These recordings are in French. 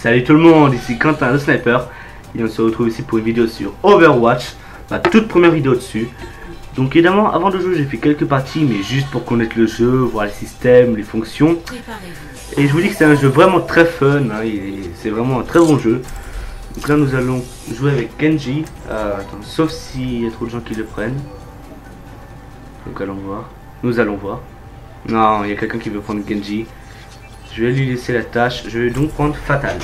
Salut tout le monde, ici Quentin le Sniper et on se retrouve ici pour une vidéo sur Overwatch, ma toute première vidéo dessus. Donc évidemment avant de jouer j'ai fait quelques parties mais juste pour connaître le jeu, voir les systèmes, les fonctions. Et je vous dis que c'est un jeu vraiment très fun, hein, c'est vraiment un très bon jeu. Donc là nous allons jouer avec Genji, attends, sauf s'il y a trop de gens qui le prennent. Donc allons voir, nous allons voir. Non, il y a quelqu'un qui veut prendre Genji. Je vais lui laisser la tâche. Je vais donc prendre Fatal.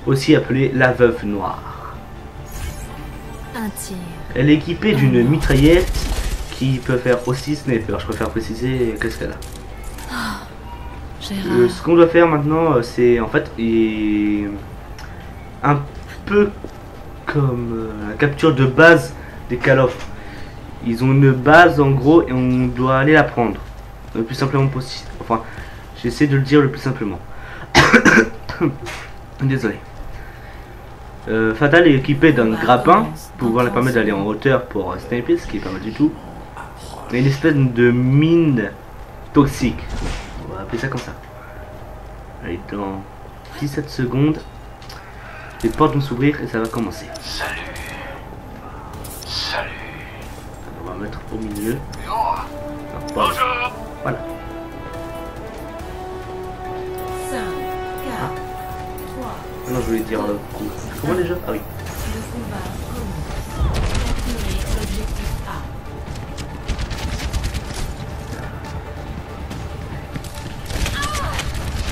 Aussi appelée la Veuve Noire. Elle est équipée d'une mitraillette qui peut faire aussi sniper. Je préfère préciser qu'est-ce qu'elle a. Ce qu'on doit faire maintenant, c'est en fait un peu comme la capture de base des Call of. Ils ont une base en gros et on doit aller la prendre le plus simplement possible. Enfin, j'essaie de le dire le plus simplement. Désolé. Fatal est équipé d'un grappin pour pouvoir lui permettre d'aller en hauteur pour sniper, ce qui est pas mal du tout. Et une espèce de mine toxique. On va appeler ça comme ça. Allez, dans 17 secondes, les portes vont s'ouvrir et ça va commencer. Salut. Salut. On va mettre au milieu. Bonjour. Voilà. 5, 4, 3. Non, je voulais dire comment déjà? Ah oui. Le combat commence. Capturez l'objectif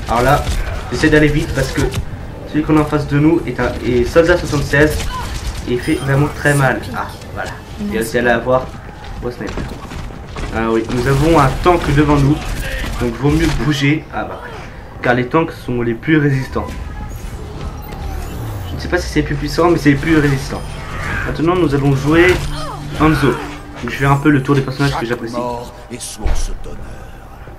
A. Alors là, j'essaie d'aller vite parce que celui qu'on a en face de nous est Soldat 76 et il fait vraiment très mal. Ah, voilà. Et aussi aller avoir au sniper. Ah oui, nous avons un tank devant nous, donc vaut mieux bouger. Ah bah, car les tanks sont les plus résistants. Je ne sais pas si c'est les plus puissant, mais c'est les plus résistants. Maintenant, nous allons jouer Hanzo. Donc, je vais faire un peu le tour des personnages que j'apprécie.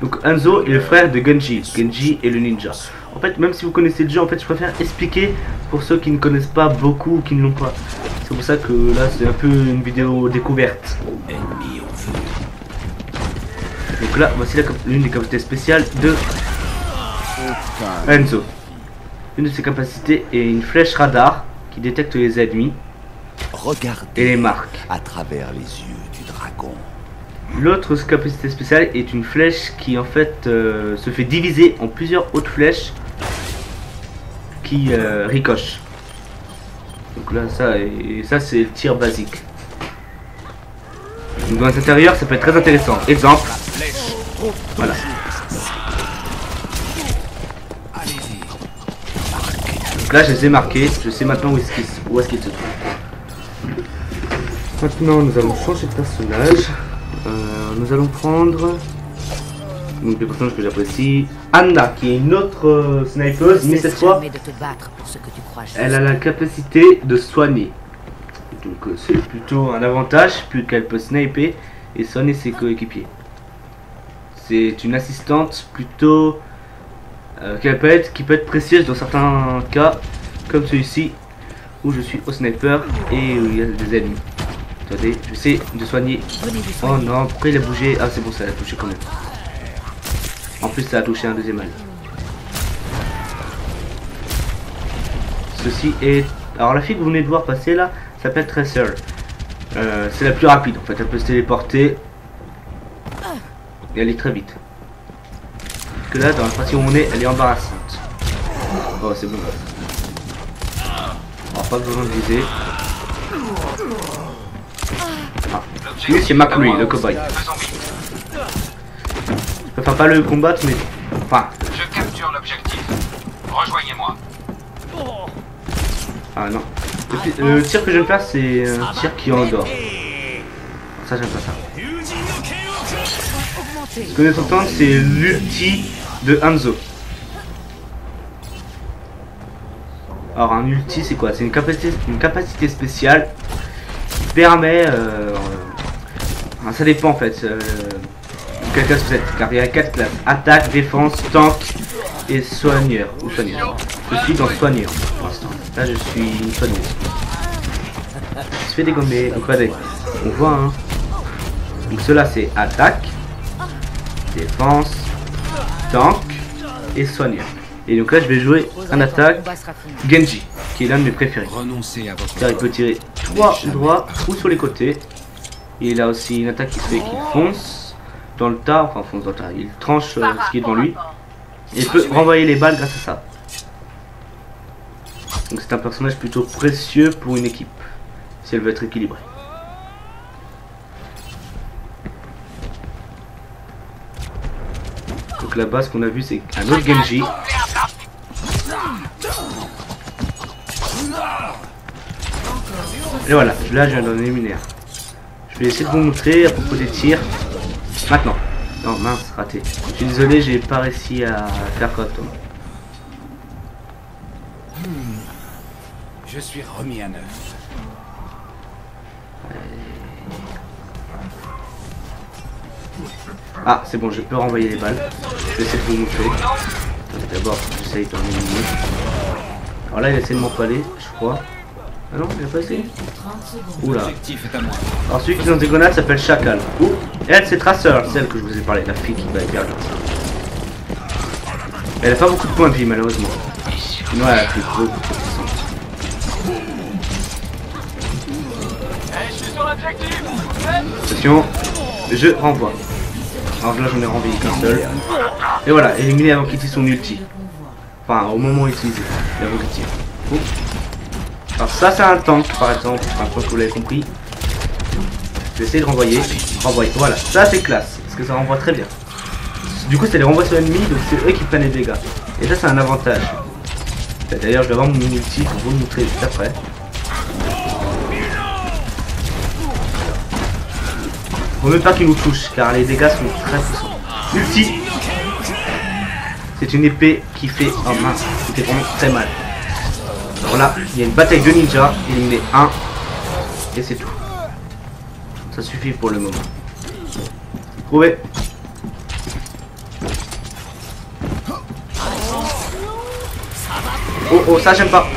Donc Hanzo est le frère de Genji. Genji est le ninja. En fait, même si vous connaissez le jeu, en fait, je préfère expliquer pour ceux qui ne connaissent pas beaucoup ou qui ne l'ont pas. C'est pour ça que là, c'est un peu une vidéo découverte. Donc là, voici l'une des capacités spéciales de Hanzo. Une de ses capacités est une flèche radar qui détecte les ennemis et les marque à travers les yeux du dragon. L'autre capacité spéciale est une flèche qui en fait se fait diviser en plusieurs autres flèches qui ricochent. Donc là ça c'est le tir basique. Donc dans l'intérieur ça peut être très intéressant. Exemple. Voilà. Donc là je les ai marqués. Je sais maintenant où est-ce qu'ils se trouvent. Maintenant nous allons changer de personnage. Nous allons prendre donc des personnages que j'apprécie. Anna qui est une autre snipeuse, mais cette fois elle a la capacité de soigner. Donc c'est plutôt un avantage plus qu'elle peut sniper et soigner ses coéquipiers. C'est une assistante plutôt qui peut être précieuse dans certains cas, comme celui-ci où je suis au sniper et où il y a des ennemis. Attendez, j'essaie de soigner. Oh non, pourquoi il a bougé? Ah c'est bon, ça a touché quand même. En plus ça a touché un deuxième œil. Ceci est... Alors la fille que vous venez de voir passer là s'appelle Tracer. C'est la plus rapide en fait, elle peut se téléporter. Et elle est très vite. Parce que là dans la partie où on est, elle est embarrassante. Oh c'est bon. Alors pas besoin de viser. Lui c'est McCree, le cowboy. Je préfère pas le combattre mais... Enfin... Je capture l'objectif. Rejoignez-moi. Ah non. Le tir que je vais faire c'est un tir qui endort. Ça j'aime pas ça. Ce que vous allez entendre c'est l'ulti de Hanzo. Alors un ulti c'est quoi? C'est une capacité spéciale qui permet... ça dépend en fait. Quelle classe vous êtes? Car il y a 4 classes. Attaque, défense, tank et soigneur. Ou soigneur. Je suis dans soigneur pour l'instant. Là je suis une soigneuse. Je fais dégommer. Donc regardez. On voit hein. Donc cela c'est attaque, défense, tank et Sonia. Et donc là je vais jouer un attaque Genji, qui est l'un de mes préférés. Renoncez à votre Car il peut tirer soit droit ou sur les côtés. Et il a aussi une attaque qui se fait qu'il fonce dans le tas, enfin fonce dans le tas, il tranche ce qui est devant lui. Et il peut renvoyer les balles grâce à ça. Donc c'est un personnage plutôt précieux pour une équipe, si elle veut être équilibrée. Donc la base qu'on a vu c'est un autre Genji. Et voilà, là je viens d'en éliminer un. Je vais essayer de vous montrer à propos des tirs. Maintenant. Non mince, raté. Je suis désolé, j'ai pas réussi à faire correctement. Je suis remis à neuf. Ah, c'est bon, je peux renvoyer les balles. Je vais essayer de vous montrer. D'abord, j'essaye d'en éliminer. Alors là, il essaie de m'empaler, je crois. Ah non, il a pas essayé. 30 secondes. Oula. L'objectif est à moi. Alors celui qui est dans des grenades s'appelle Chacal. Ouh. Et elle, c'est Tracer, celle que je vous ai parlé, la fille qui va hyper vite. Elle a pas beaucoup de points de vie, malheureusement. Sinon, elle a plus beaucoup de puissance. Je suis sur l'objectif. Attention, je renvoie. Alors là, j'en ai renvoyé qu'un seul. Et voilà, éliminé avant qu'il tire son ulti. Enfin, au moment où il utilise, avant qu'il tire. Ouh. Alors ça, c'est un tank, par exemple. Enfin, je pense que vous l'avez compris. Je vais essayer de renvoyer. Renvoyer. Voilà, ça c'est classe, parce que ça renvoie très bien. Du coup, c'est les renvois sur l'ennemi, donc c'est eux qui prennent les dégâts. Et ça, c'est un avantage. D'ailleurs, je vais avoir mon ulti pour vous le montrer juste après. Faut même pas qu'il nous touche, car les dégâts sont très puissants. Ulti. C'est une épée qui fait... Oh mince, qui fait vraiment très mal. Alors là, il y a une bataille de ninja, éliminer un, et c'est tout. Ça suffit pour le moment. Trouvé. Oh oh, ça j'aime pas.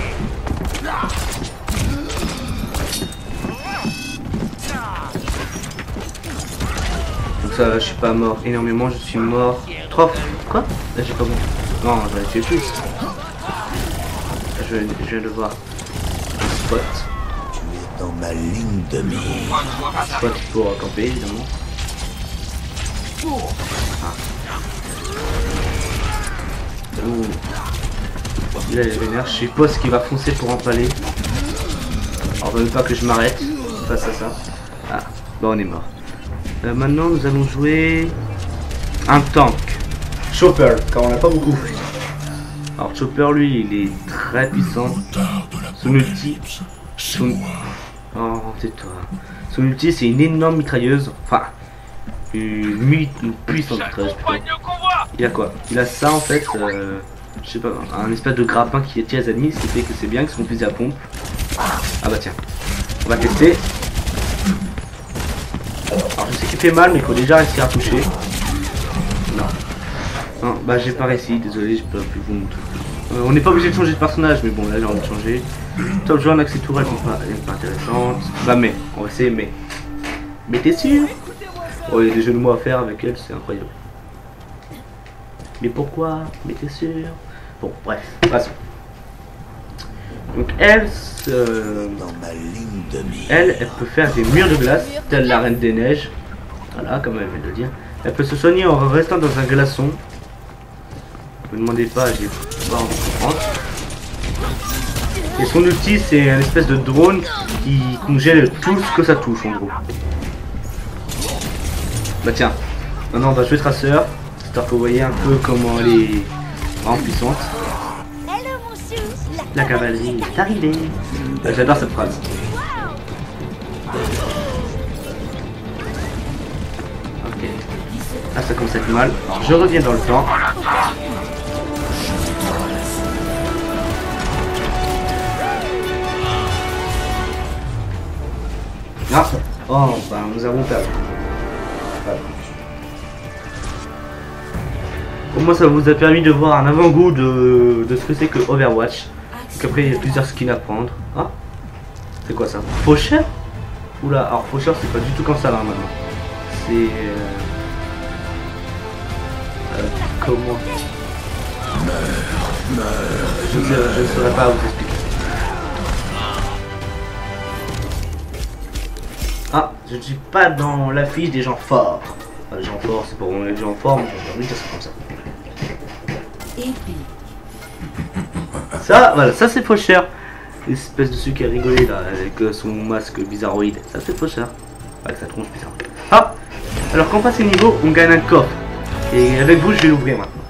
Donc ça, je suis pas mort énormément, je suis mort 3 fois. Quoi? Là j'ai pas bon. Non, j'en ai tué plus. Je viens de voir un spot. Tu es dans ma ligne de mire. Spot pour camper évidemment. Ah. Ouh. Là il est vénère, je suppose qu'il va foncer pour empaler. Alors même pas que je m'arrête face à ça. Ah, bon on est mort. Maintenant nous allons jouer un tank. Chopper, car on n'a pas beaucoup fait. Alors Chopper lui il est très puissant. Son ulti. Oh tais-toi. Son ulti c'est une énorme mitrailleuse. Enfin une puissante mitrailleuse plutôt. Il a quoi? Il a ça en fait. Je sais pas, un espèce de grappin qui attire les ennemis, ce qui fait que c'est bien que son fusil à pompe. Ah bah tiens. On va tester. Alors je sais qu'il fait mal mais il faut déjà réussir à toucher. Non. Non, bah j'ai pas réussi, désolé, je peux plus vous montrer. On n'est pas obligé de changer de personnage, mais bon là j'ai envie de changer. Top joueur d'accès tourelle, elle est pas intéressante. Bah mais, on va essayer mais. Mais t'es sûr? Oh, il y a des jeux de mots à faire avec elle, c'est incroyable. Mais pourquoi? Mais t'es sûr? Bon, bref, passons. Donc elle, Dans ma ligne de mire. elle peut faire des murs de glace, telle la Reine des Neiges. Voilà, comme elle vient de le dire. Elle peut se soigner en restant dans un glaçon. Ne me demandez pas, j'ai pas envie de comprendre. Et son ulti, c'est un espèce de drone qui congèle tout ce que ça touche en gros. Bah tiens, maintenant on va jouer Tracer, histoire que vous voyez un peu comment elle est vraiment puissante. La cavalerie est arrivée. J'adore cette phrase. Ok. Ah ça commence à être mal. Alors, je reviens dans le temps. Ah. Oh bah nous avons perdu. Voilà. Pour moi ça vous a permis de voir un avant-goût de ce que c'est que Overwatch. Donc après il y a plusieurs skins à prendre. Ah, c'est quoi ça? Faucheur? Oula, alors Faucheur c'est pas du tout comme ça là maintenant. C'est... comment? Je ne saurais pas vous expliquer. Ah, je ne suis pas dans l'affiche des gens forts. Enfin, les gens forts, c'est pour les gens forts, mais j'ai envie de dire ça comme ça. Épique. Ça, voilà, ça c'est Faucheur. L'espèce de celui qui a rigolé là, avec son masque bizarroïde. Ça c'est Faucheur. Avec sa tronche bizarre. Ah, alors quand on passe les niveaux, on gagne un coffre. Et avec vous, je vais l'ouvrir maintenant.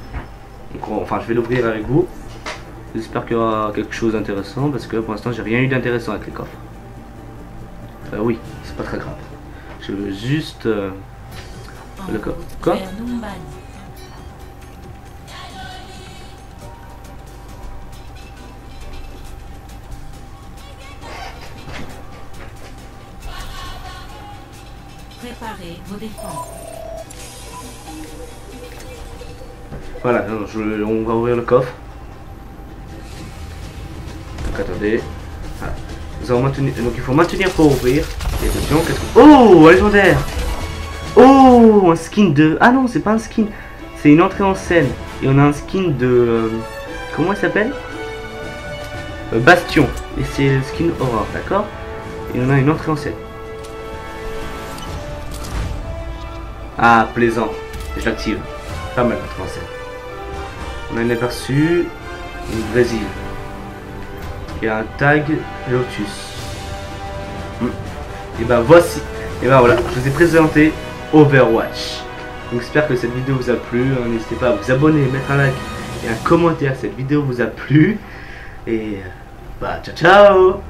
Donc, enfin, je vais l'ouvrir avec vous. J'espère qu'il y aura quelque chose d'intéressant parce que pour l'instant, j'ai rien eu d'intéressant avec les coffres. Oui, c'est pas très grave. Je veux juste le coffre. Quoi? Vers Numbani. Préparez vos défenses. Voilà, non, on va ouvrir le coffre. Donc attendez. Voilà. Nous allons maintenir, donc il faut maintenir pour ouvrir. Et attention, qu'est-ce que... Oh, un légendaire. Oh, un skin de... Ah non, c'est pas un skin. C'est une entrée en scène. Et on a un skin de... comment il s'appelle? Bastion. Et c'est le skin Aura, d'accord? Et on a une entrée en scène. Ah, plaisant. Je l'active. Pas mal l'entrée en scène. On a un aperçu. Une Brésil. Il y a un tag Lotus. Et ben voici. Et ben voilà, je vous ai présenté Overwatch. Donc j'espère que cette vidéo vous a plu. N'hésitez pas à vous abonner, mettre un like et un commentaire si cette vidéo vous a plu. Et bah ciao ciao.